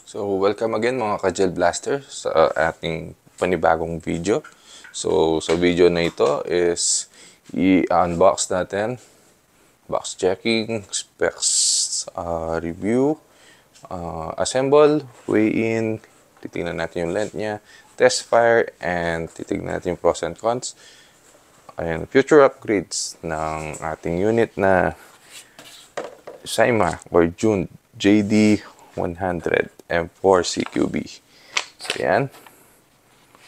So, welcome again mga ka-Gel Blaster sa ating panibagong video. So, sa video na ito is i-unbox natin, box checking, specs review, assemble, weigh in, titingnan natin yung length niya, test fire, and titingnan natin yung pros and cons. Ayan, future upgrades ng ating unit na Syma or June JD100 M4 CQB. So, yan.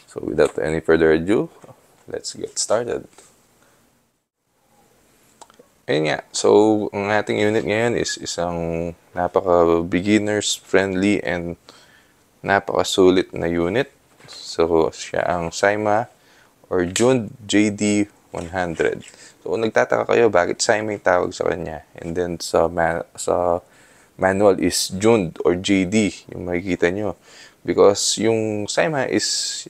So, without any further ado, let's get started. Ayun nga. So, ang ating unit ngayon is isang napaka-beginners friendly and napaka-sulit na unit. So, siya ang Syma or June JD100. So, kung nagtataka kayo, bakit Syma yung tawag sa kanya? And then, sa manual is June or JD, yung makikita nyo. Because yung Syma is,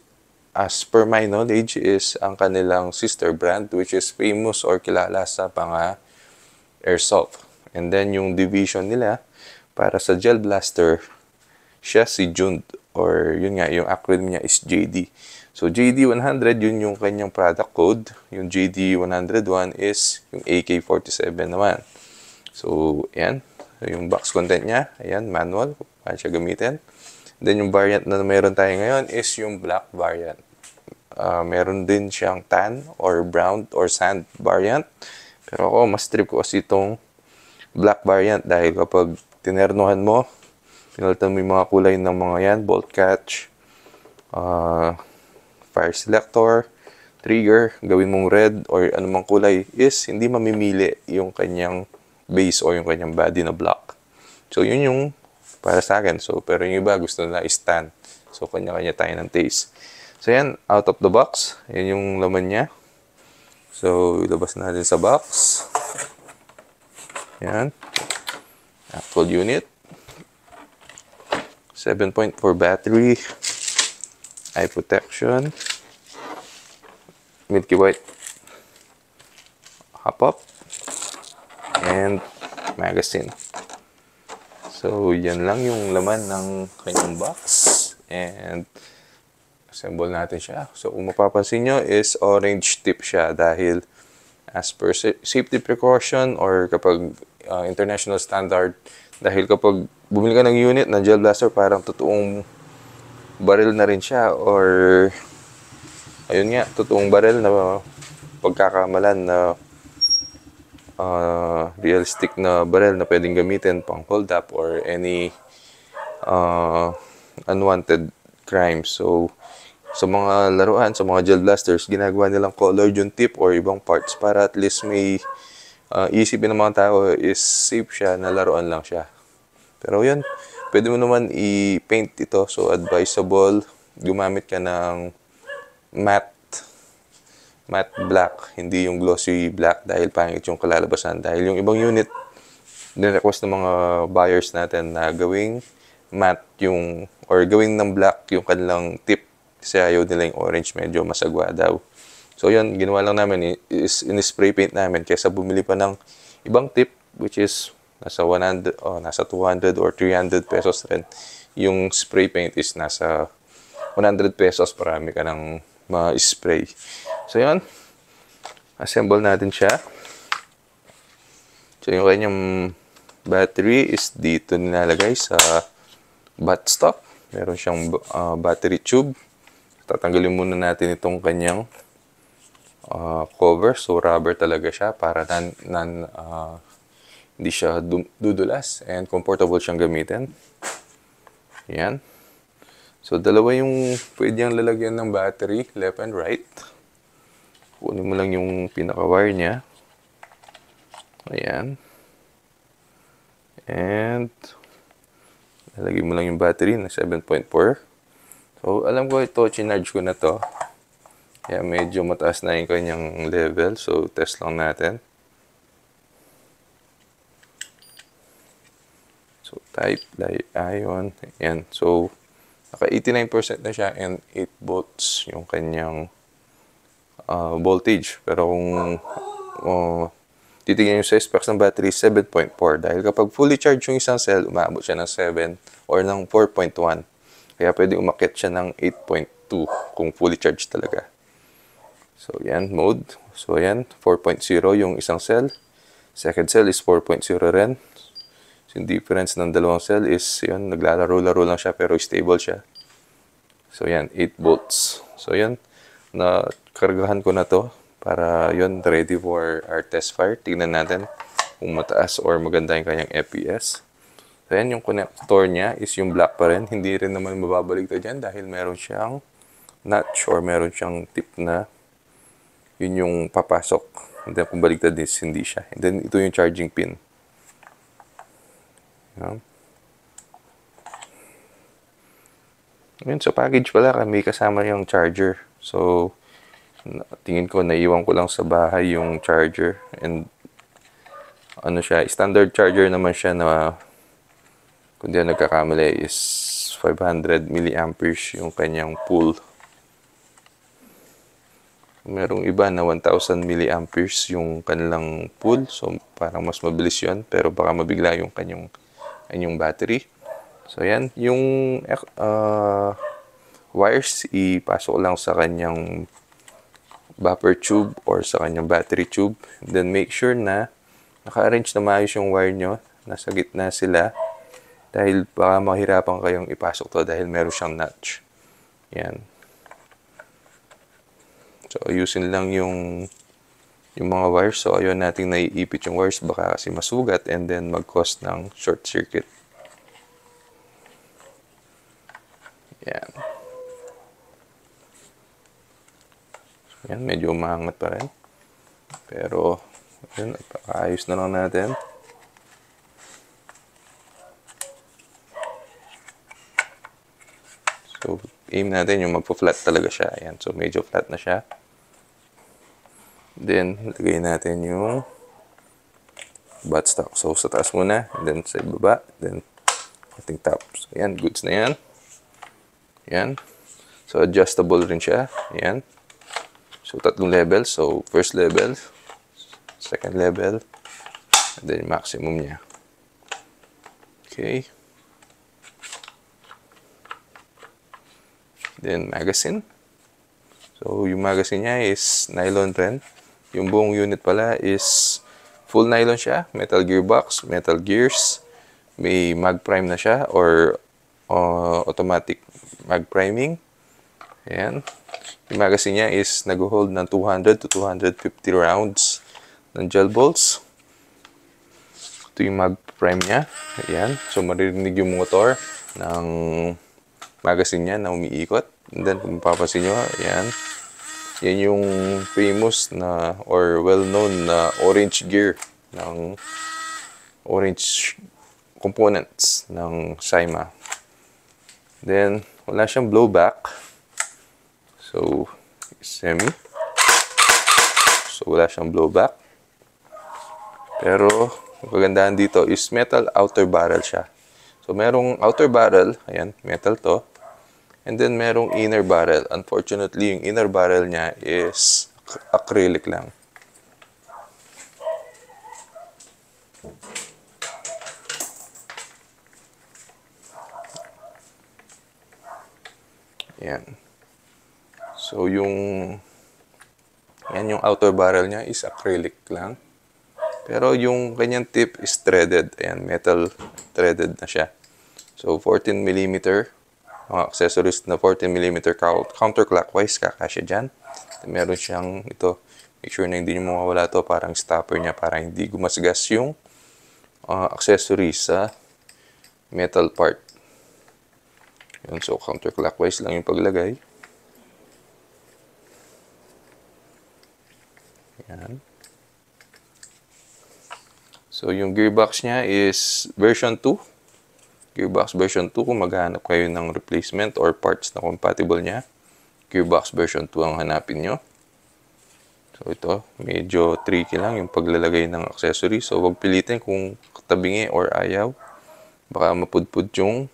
as per my knowledge, is ang kanilang sister brand, which is famous or kilala sa mga airsoft. And then, yung division nila, para sa Gel Blaster, siya si June, or yun nga, yung acronym niya is JD. So, JD100, yun yung kanyang product code. Yung JD101 is yung AK-47 naman. So, ayan. Yung box content niya, ayan, manual, paano siya gamitin. Then, yung variant na meron tayo ngayon is yung black variant. Meron din siyang tan or brown or sand variant. Pero ako, mas trip ko kasi itong black variant dahil kapag tinernohan mo, pinalitan mo yung mga kulay ng mga yan, bolt catch, fire selector, trigger, gawin mong red or anumang kulay is hindi mamimili yung kanyang base o yung kanyang body na black. So, yun yung para sa akin. So, pero yung iba gusto nila is-tan. So, kanya-kanya tayo ng taste. So, yan, out of the box. Yan yung laman niya. So, ilabas natin sa box. Yan. Actual unit. 7.4 battery. Eye protection. Milky white. Hop-up. And magazine. So, yan lang yung laman ng kanyang box. And assemble natin siya. So, kung mapapansin nyo is orange tip siya dahil as per safety precaution or kapag international standard, dahil kapag bumili ka ng unit ng Gel Blaster, parang totoong barrel na rin siya or ayun nga, totoong barrel na pagkakamalan na realistic na barrel na pwedeng gamitin pang hold up or any unwanted crime. So, sa mga laruan, sa mga Gel Blasters, ginagawa nilang colored yung tip or ibang parts para at least may isipin ng mga tao is safe siya, na laruan lang siya. Pero yun, pwede mo naman i-paint ito. So, advisable, gumamit ka ng matte black, hindi yung glossy black dahil pangit yung kalalabasan. Dahil yung ibang unit, nirequest ng mga buyers natin na gawing matte yung, or gawing ng black yung kanilang tip. Kasi ayaw nila yung orange, medyo masagwa daw. So yun, ginawa lang namin is in-spray paint namin kaysa bumili pa ng ibang tip, which is nasa 100, nasa 200 or 300 pesos rin. Yung spray paint is nasa 100 pesos, parami ka ng ma-spray. So yun, assemble natin siya. So yung kanyang battery is dito nilalagay sa buttstock. Meron siyang battery tube. Tatanggalin muna natin itong kanyang cover. So rubber talaga siya para hindi siya dudulas and comfortable siyang gamitin. Yan. So, dalawa yung pwede yung lalagyan ng battery, left and right. Kunin mo lang yung pinaka-wire niya. Ayan. And, lalagyan mo lang yung battery na 7.4. So, alam ko ito, chinarge ko na to. Kaya medyo mataas na yung kanyang level. So, test lang natin. So, type, ion. Ayan. So, naka 89% na siya and 8 volts yung kanyang voltage. Pero kung titignan yung sa specs ng battery, 7.4. Dahil kapag fully charged yung isang cell, umaabot siya ng 7 or ng 4.1. Kaya pwede umakyat siya ng 8.2 kung fully charged talaga. So, yan, mode. So, yan, 4.0 yung isang cell. Second cell is 4.0 rin. So, yung difference ng dalawang cell is, yan, naglalaro-laro lang siya pero stable siya. So, yan, 8 volts. So, yan, nakargahan ko na to para yon ready for our test fire. Tingnan natin kung mataas or maganda yung kanyang FPS. So, yan, yung connector niya is yung black pa rin. Hindi rin naman mababalik to dyan dahil meron siyang notch or meron siyang tip na yun yung papasok. And then, kung baliktad is, hindi siya. And then, ito yung charging pin. Yun, sa package pala, may kasama yung charger. So, tingin ko, naiwan ko lang sa bahay yung charger. And, ano siya, standard charger naman siya na, kung di nagkakamali, is 500 milliamperes yung kanyang pool. Merong iba na 1000 milliamperes yung kanilang pool. So, parang mas mabilis yun. Pero baka mabigla yung kanyang battery. So, yan. Yung wires, ipasok lang sa kanyang buffer tube or sa kanyang battery tube. Then, make sure na naka-arrange na maayos yung wire nyo. Nasa gitna sila. Dahil baka mahirapan kayong ipasok to dahil meron siyang notch. Yan. So, ayusin lang yung mga wires. So, ayaw nating naiipit yung wires. Baka kasi masugat and then mag-cause ng short circuit. Yan. So, yan. Medyo umangat pa rin. Pero, yun, ayos na lang natin. So, aim natin yung magpo-flat talaga siya. Ayan. So, medyo flat na siya. Then, lagay natin yung buttstock. So, sa taas muna. And then, sa ibaba. Then, ating top. So, ayan. Goods na yan. Ayan. So, adjustable rin siya. Ayan. So, tatlong level. So, first level. Second level. And then, maximum niya. Okay. Then, magazine. So, yung magazine niya is nylon rin. Yung buong unit pala is full nylon siya. Metal gearbox, metal gears. May mag prime na siya or automatic mag priming. Ayan. Yung magazine niya is nag-hold ng 200 to 250 rounds ng gel bolts. Ito yung mag prime niya. Ayan. So, maririnig yung motor ng magazine niya na umiikot. And then, kung mapapansin nyo, ayan. Yan yung famous na or well-known na orange gear ng orange components ng Cyma. Then, wala siyang blowback. So, semi. So, wala siyang blowback. Pero, ang kagandahan dito is metal outer barrel siya. So, merong outer barrel. Ayan, metal to. And then, merong inner barrel. Unfortunately, yung inner barrel niya is acrylic lang. Yan. So, yung outer barrel niya is acrylic lang. Pero, yung kanyang tip is threaded. Ayan, metal threaded na siya. So, 14mm. Mga accessories na 14mm counterclockwise, kakasya dyan. Meron siyang ito. Make sure na hindi nyo mawawala to. Parang stopper niya para hindi gumasgas yung accessories sa metal part. Yun, so counterclockwise lang yung paglagay. Yan. So yung gearbox niya is version 2. Gearbox version 2 kung maghanap kayo ng replacement or parts na compatible niya. Gearbox version 2 ang hanapin nyo. So ito, medyo tricky lang yung paglalagay ng accessory. So wag pilitin kung tabingi or ayaw. Baka mapudpud yung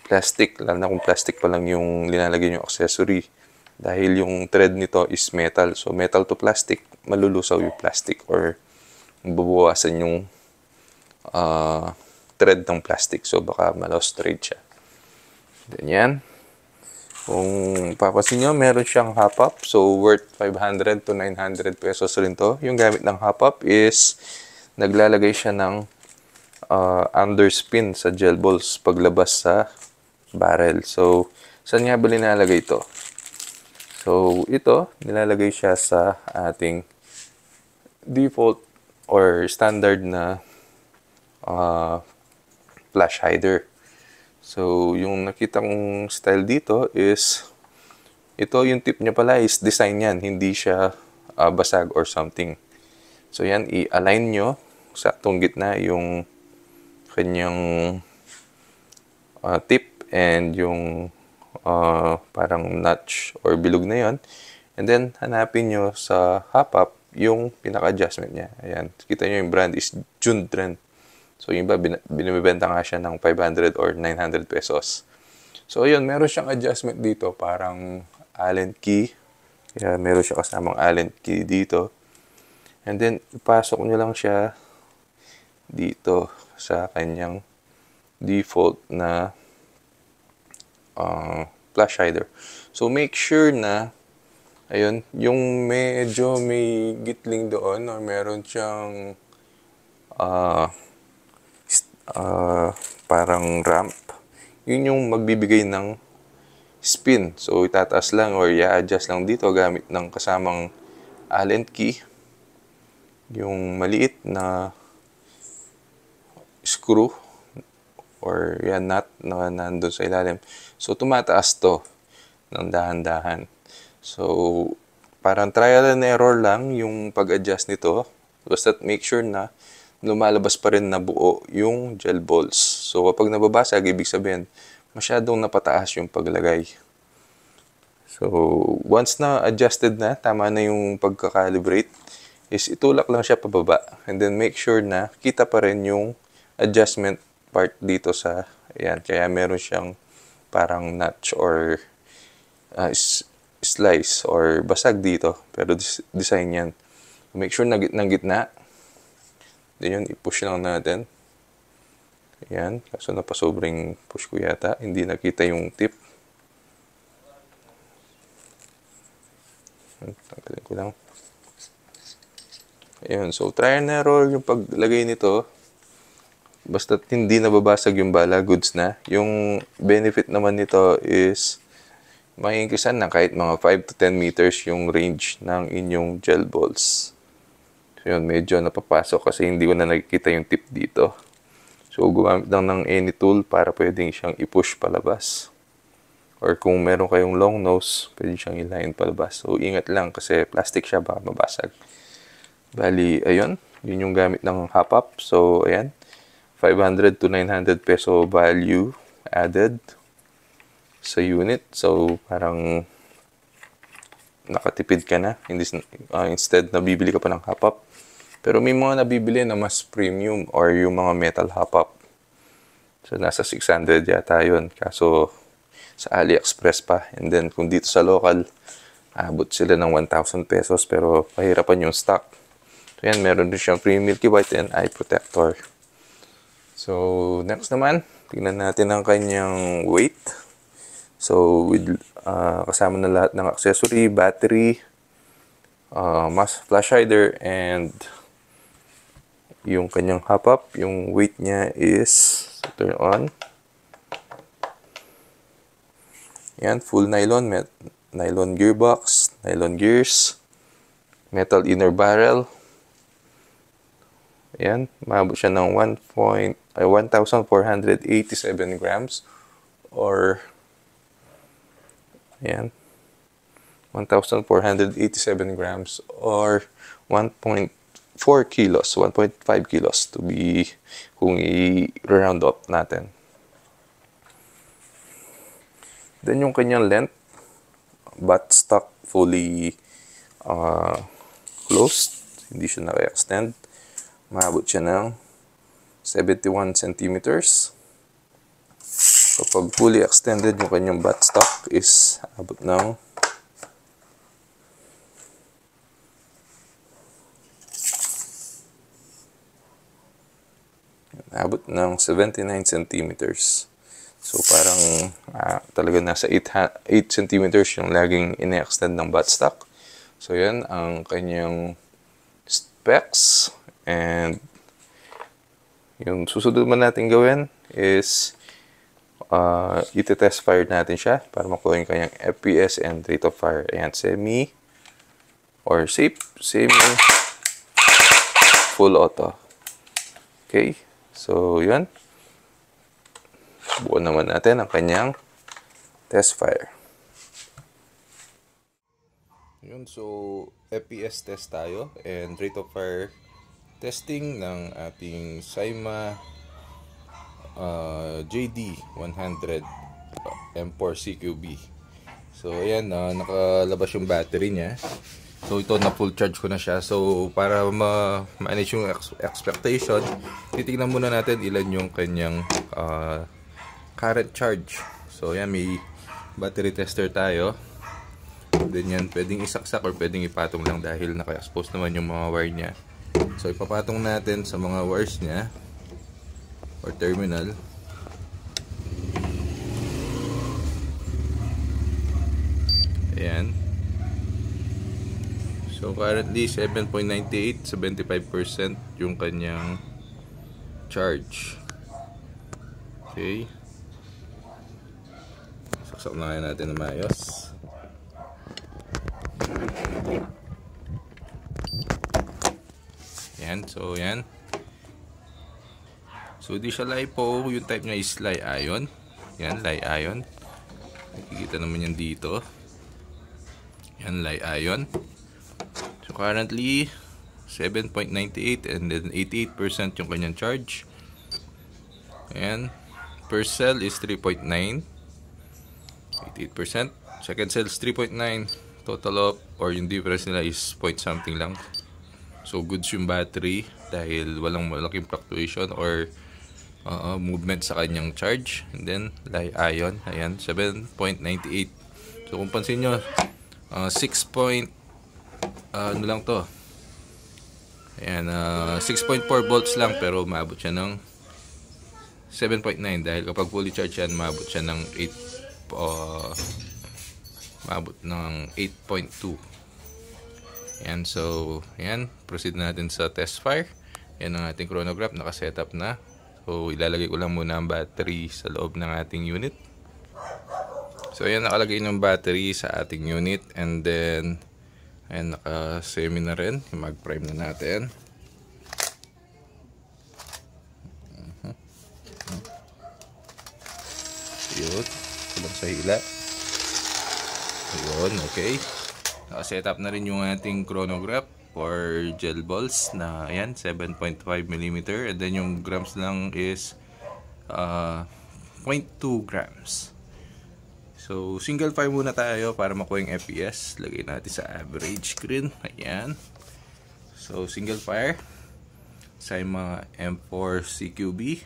plastic. Lalo na kung plastic pa lang yung linalagay yung accessory. Dahil yung thread nito is metal. So metal to plastic, malulusaw yung plastic or mababawasan yung thread ng plastic. So, baka ma-lost thread siya. Ganyan. Kung papansin nyo, meron siyang hop-up. So, worth 500 to 900 pesos rin to. Yung gamit ng hop-up is naglalagay siya ng underspin sa gel balls paglabas sa barrel. So, saan nga ba nilalagay ito? So, ito, nilalagay siya sa ating default or standard na flash hider. So, yung nakita kong style dito is, ito yung tip niya pala is design yan. Hindi siya basag or something. So, yan, i-align nyo saktong gitna yung kanyang tip and yung parang notch or bilog na yon. And then, hanapin nyo sa hop-up yung pinaka-adjustment niya. Ayan. Kita nyo yung brand is Jundren. So, yung iba, binibenta nga siya ng 500 or 900 pesos. So, ayun, meron siyang adjustment dito. Parang Allen key. Kaya meron siya kasamang Allen key dito. And then, ipasok nyo lang siya dito sa kanyang default na flash hider. So, make sure na ayun, yung medyo may gitling doon or meron siyang parang ramp, yun yung magbibigay ng spin. So, itataas lang or i-adjust lang dito gamit ng kasamang Allen key. Yung maliit na screw or yan nut na nandun sa ilalim. So, tumataas to ng dahan-dahan. So, parang trial and error lang yung pag-adjust nito. Basta make sure na lumalabas pa rin na buo yung gel balls. So, kapag nababasag, ibig sabihin, masyadong napataas yung paglagay. So, once na adjusted na, tama na yung pagkakalibrate, is itulak lang siya pababa. And then, make sure na kita pa rin yung adjustment part dito sa, ayan, kaya meron siyang parang notch or slice or basag dito. Pero design yan. Make sure na gitna. Then yun, i-push lang natin. Ayan. Kaso napasobrang push ko yata. Hindi nakita yung tip. Tanggalin ko lang. Ayun. So, try and error yung paglagay nito. Basta hindi nababasag yung bala, goods na. Yung benefit naman nito is may-increasean na kahit mga 5 to 10 meters yung range ng inyong gel balls. So, yun, medyo napapasok kasi hindi ko na nakikita yung tip dito. So, gumamit lang ng any tool para pwedeng siyang i-push palabas. Or kung meron kayong long nose, pwede siyang i-line palabas. So, ingat lang kasi plastic siya, baka mabasag. Bali, ayun. Yun yung gamit ng hop-up. So, ayan. 500 to 900 peso value added sa unit. So, parang nakatipid ka na. Instead, nabibili ka pa ng hop-up. Pero may mga nabibili na mas premium or yung mga metal hop-up. So, nasa 600 yata yun. Kaso, sa AliExpress pa. And then, kung dito sa local, abot sila ng 1,000 pesos. Pero, pahirapan yung stock. So, yan. Meron din siyang free Milky White and eye protector. So, next naman, tingnan natin ang kanyang weight. So, with kasama na lahat ng accessory, battery, flash hider, and yung kanyang hop-up, yung weight niya is, turn on. Yan, full nylon, nylon gearbox, nylon gears, metal inner barrel. Yan, maabot siya ng 1,487 grams or yan, 1,487 grams or 1.4 kilos, 1.5 kilos to be kung i-round up natin. Then yung kanyang length, buttstock fully closed, hindi siya naka-extend. Maabot siya ng 71 centimeters. Kapag fully extended yung kanyang buttstock is abot ng 1 Abot ng 79 centimeters. So parang talaga nasa 8 centimeters yung laging ine-extend ng buttstock. So yan ang kanyang specs. And yung susunod man natin gawin is iti-test fire natin siya para makuha yung kanyang FPS and rate of fire. Ayan, semi or semi full auto. Okay, so yun. Subukan naman natin ang kanyang test fire. Yun, so FPS test tayo and rate of fire testing ng ating Syma JD100 M4 CQB. So ayan, nakalabas yung battery niya. So ito, na full charge ko na siya. So para ma-manage yung expectation, titignan muna natin ilan yung kanyang current charge. So ayan, may battery tester tayo. Then yan, pwedeng isaksak or pwedeng ipatong lang dahil naka-expose naman yung mga wire niya. So ipapatong natin sa mga wires niya or terminal. Ayan. So currently 7.98, 75% yung kanyang charge. Okay. Saksak na natin na maayos. Ayan, so yan. So di siya LiPo, yung type niya is Li-ion. Yan, Li-ion. Nakikita naman yan dito. Yan, Li-ion. So currently 7.98 and then 88% yung kanyang charge. Ayan. First cell is 3.9. 88%. Second cell is 3.9. Total of, or yung difference nila is point something lang. So goods yung battery dahil walang malaking fluctuation or movement sa kanyang charge. And then Li-ion, ayan, 7.98. So kung pansin nyo, 6 ano lang to, ayan, 6.4 volts lang, pero maabot siya ng 7.9 dahil kapag fully charge yan, maabot siya ng 8.2. Ayan, so ayan, proceed natin sa test fire. Ayan ang ating chronograph, nakasetup na. So ilalagay ko lang muna ang battery sa loob ng ating unit. So ayan, nakalagay ng battery sa ating unit. And then ayan, naka-semi na rin. Mag-prime na natin. Yun, kulang sa hila. Ayun, okay. Naka-setup na rin yung ating chronograph for gel balls na ayan, 7.5 mm. And then yung grams lang is 0.2 grams. So single fire muna tayo para makuha yung FPS. Lagay natin sa average screen. Ayan. So single fire, Syma M4 CQB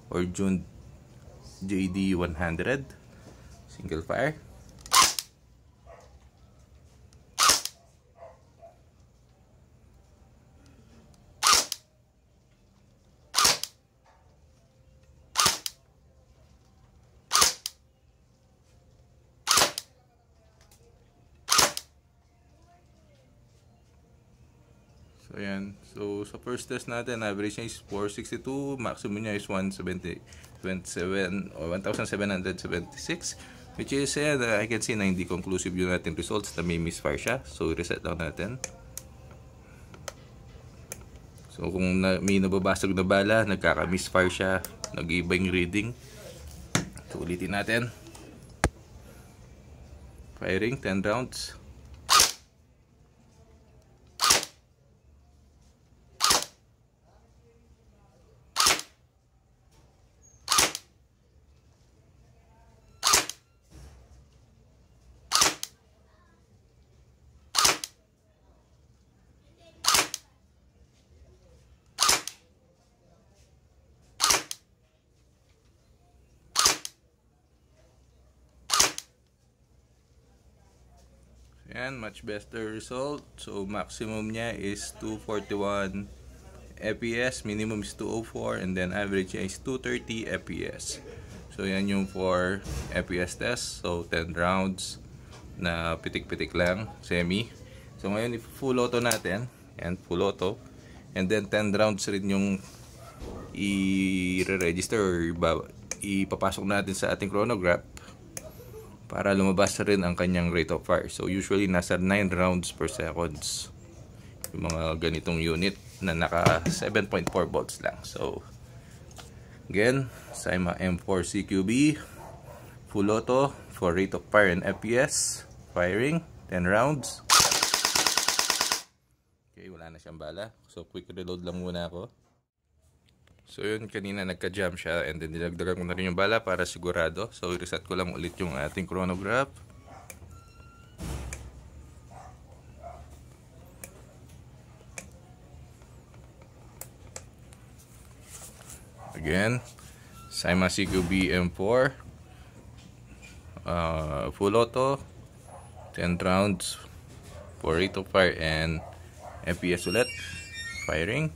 or June JD100. Single fire. So ayan, so sa first test natin, average niya is 462, maximum niya is 177 or 1776, which is ayan, I can see na hindi conclusive yung natin results, na may misfire siya. So reset lang natin. So kung may nababasag na bala, nagkaka-misfire siya, nag-iiba yung reading. So ulitin natin. Firing 10 rounds. Ayan, much better result. So maximum niya is 241 FPS, minimum is 204, and then average is 230 FPS. So yan yung for FPS test. So 10 rounds na pitik-pitik lang, semi. So ngayon full auto natin, and full auto. And then 10 rounds rin yung i-register or ipapasok natin sa ating chronograph para lumabas rin ang kanyang rate of fire. So usually nasa 9 rounds per seconds yung mga ganitong unit na naka 7.4 volts lang. So again, Syma M4 CQB full auto for rate of fire and FPS. Firing 10 rounds. Okay, wala na siyang bala. So quick reload lang muna ako. So yun, kanina nagka-jam siya and then dinagdagan ko na rin yung bala para sigurado. So i-reset ko lang ulit yung ating chronograph. Again, Syma CQB M4 full auto, 10 rounds for rate of fire and FPS ulit. Firing.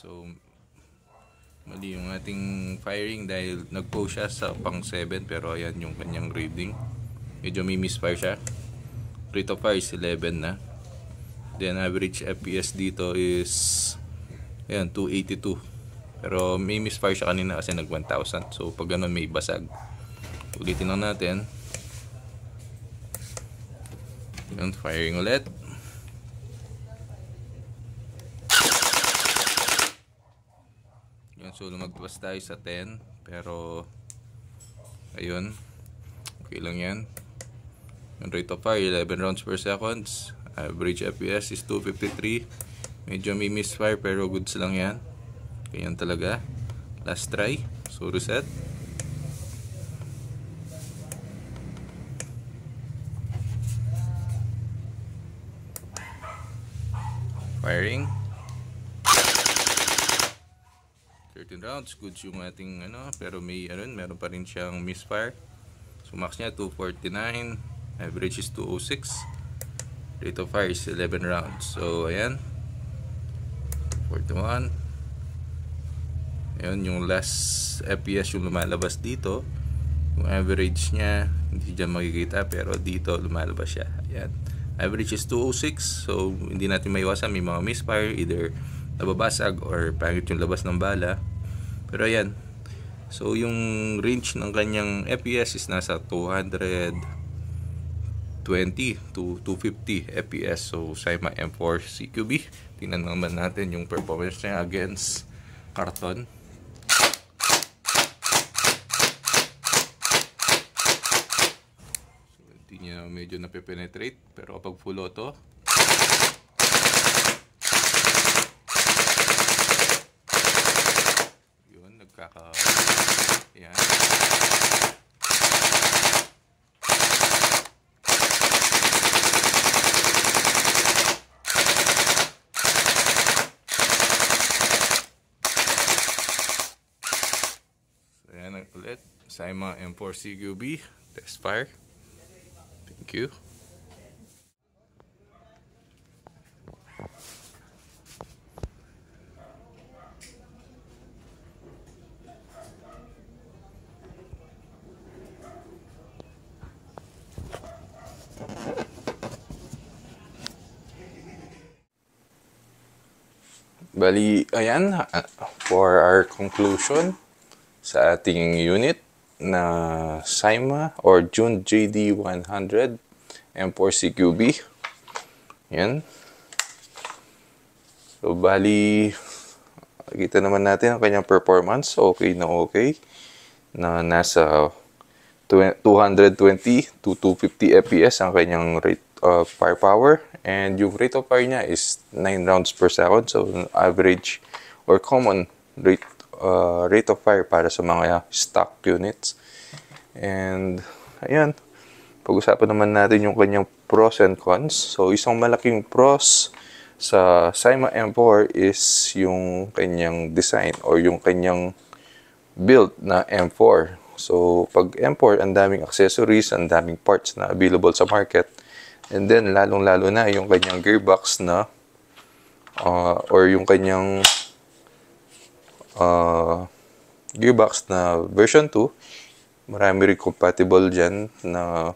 So mali yung ating firing dahil nag-post siya sa pang 7, pero ayan yung kanyang reading. Medyo may misfire siya. Rate of fire is 11 na. Then average FPS dito is ayan 282. Pero may misfire siya kanina kasi nag 1000. So pag ganun may basag. Ulitin lang natin. Ayan, firing ulit. So lumagpas tayo sa 10, pero ayun, okay lang yan. Yung rate of fire 11 rounds per seconds. Average FPS is 253. Medyo may misfire pero goods lang yan. Ganyan talaga. Last try. So reset. Firing 13 rounds, goods yung ating pero may meron pa rin siyang misfire. So max niya 249, average is 206, rate of fire is 11 rounds. So ayan, 41. Ayun yung last FPS yung lumalabas dito. Yung average niya hindi dyan makikita pero dito lumalabas siya. Ayan, average is 206. So hindi natin maiwasan may mga misfire, either nababasag or pangit yung labas ng bala. Pero ayan, so yung range ng kanyang FPS is nasa 220 to 250 FPS. So Syma M4 CQB. Tingnan naman natin yung performance niya against karton. So hindi niya medyo nape-penetrate, pero kapag full auto, yan. So yan ulit, Syma M4 CQB test fire. Thank you. Bali, ayan, for our conclusion sa ating unit na Syma or June JD100 M4 CQB. Ayan. So, bali, kita naman natin ang kanyang performance. Okay na okay. Na nasa 220 to 250 FPS ang kanyang rate of firepower. And yung rate of fire niya is 9 rounds per second. So, average or common rate of fire para sa mga stock units. And, ayan. Pag-usapan naman natin yung kanyang pros and cons. So, isang malaking pros sa Syma M4 is yung kanyang design or yung kanyang build na M4. So, pag M4, ang daming accessories, ang daming parts na available sa market And then, lalong-lalo na yung kanyang gearbox na or yung kanyang gearbox na version 2, marami rin compatible dyan na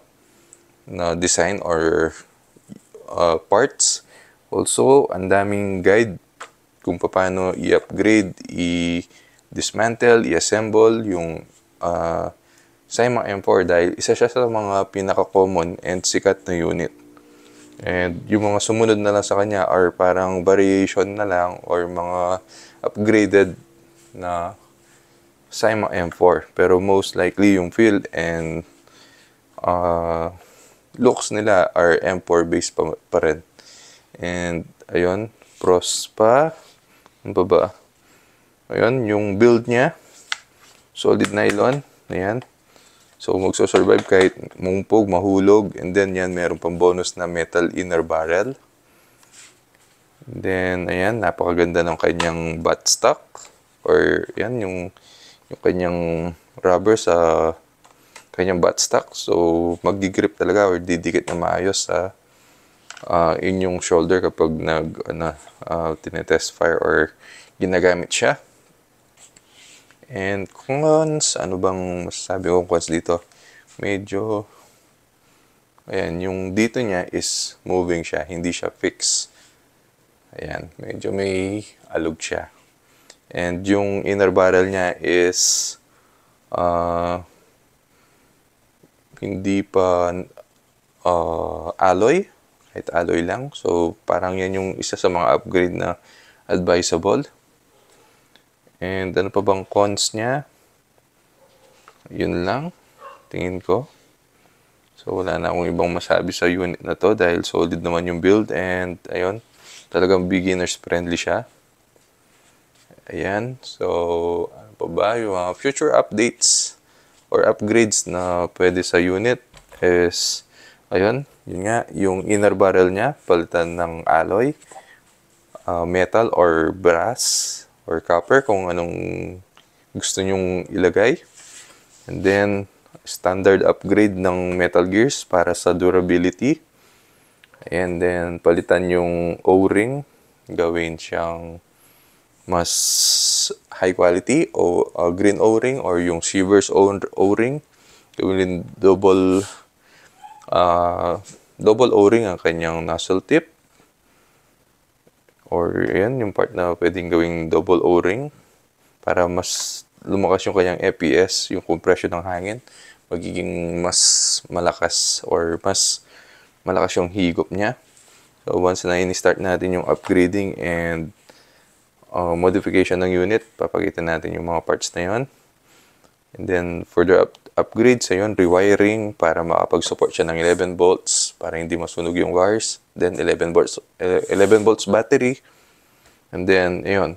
design or parts. Also, ang daming guide kung paano i-upgrade, i-dismantle, i-assemble yung Syma M4 dahil isa siya sa mga pinaka-common and sikat na unit. And yung mga sumunod na lang sa kanya are parang variation na lang or mga upgraded na Syma M4. Pero most likely yung feel and looks nila are M4 based pa rin. And ayun, pros pa. Ano pa ba? Ayun, yung build niya. Solid nylon. Ayan. So, magso-survive kahit mungpog, mahulog. And then, yan, meron pang bonus na metal inner barrel. And then, ayan, napakaganda ng kanyang buttstock. Or, yan, yung kanyang rubber sa kanyang buttstock. So, mag-grip talaga or didikit na maayos sa inyong shoulder kapag tinetest fire or ginagamit siya. And cons, ano bang masasabi ko cons dito? Medyo, ayan, yung dito niya is moving siya, hindi siya fix. Ayan, medyo may alog siya. And yung inner barrel niya is hindi pa alloy, kahit alloy lang. So, parang yan yung isa sa mga upgrade na advisable. And ano pa bang cons niya? Yun lang, tingin ko. So, wala na akong ibang masabi sa unit na to dahil solid naman yung build. And, ayun, talagang beginners friendly siya. Ayan, so, ano pa ba? Yung mga future updates or upgrades na pwede sa unit is, ayun, yun nga, yung inner barrel niya, palitan ng alloy, metal or brass, or copper kung anong gusto nyong ilagay. And then, standard upgrade ng metal gears para sa durability. And then, palitan yung O-ring. Gawin siyang mas high quality o green O-ring or yung Shivers O-ring. Gawin double O-ring ang kanyang nozzle tip. Or yan, yung part na pwedeng gawing double O-ring para mas lumakas yung kanyang FPS, yung compression ng hangin. Magiging mas malakas or mas malakas yung higop niya. So, once na in-start natin yung upgrading and modification ng unit, papagitan natin yung mga parts na yun. And then, further upgrades, ayun, rewiring para makapag-support siya ng 11 volts para hindi masunog yung wires. Then, 11 volts battery. And then, ayun,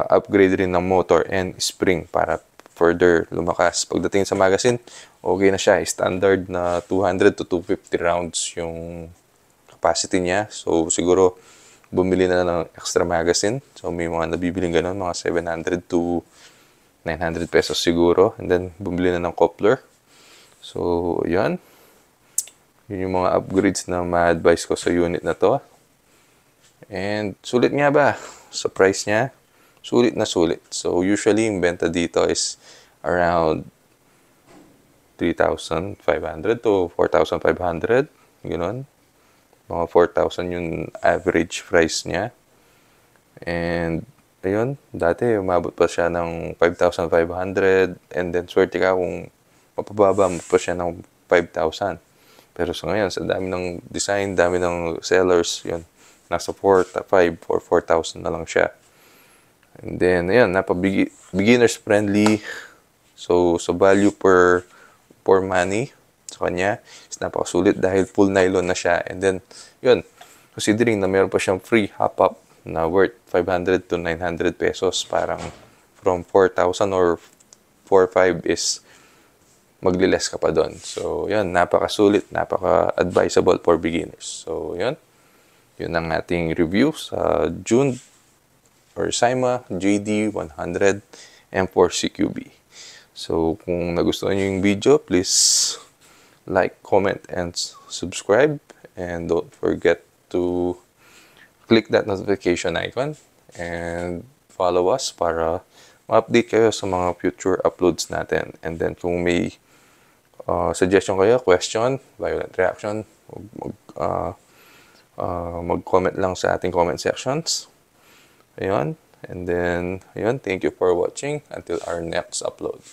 upgrade rin ng motor and spring para further lumakas. Pagdating sa magazine, okay na siya. Standard na 200 to 250 rounds yung capacity niya. So, siguro, bumili na ng extra magazine. So, may mga nabibiling ganun, mga 700 to 900 pesos siguro. And then, bumili na ng coupler. So, yan. Yun yung mga upgrades na ma-advise ko sa unit na to. And, sulit nga ba? Sa price niya, sulit na sulit. So, usually, yung benta dito is around 3,500 to 4,500. Ganun. Mga 4,000 yung average price niya. And, ayun, dati umabot pa siya ng 5,500 and then swerte ka kung mapababa mo pa siya ng 5,000. Pero sa ngayon, sa dami ng design, dami ng sellers, yun, nasa 4,500 or 4,000 na lang siya. And then, ayun, beginners friendly. So, sa value per money sa kanya is napakasulit dahil full nylon na siya. And then, yun, considering na meron pa siyang free hop-up na worth 500 to 900 pesos. Parang from 4,000 or 4,500 is magliles ka pa doon. So, yun, napakasulit, napaka-advisable for beginners. So, yun. Yun ang ating review sa June or Syma JD100 M4 CQB. So, kung nagustuhan nyo yung video, please like, comment, and subscribe. And don't forget to click that notification icon and follow us para ma-update kayo sa mga future uploads natin. And then kung may suggestion kayo, question, violent reaction, mag-comment lang sa ating comment sections. Ayun. And then, ayun, thank you for watching. Until our next upload.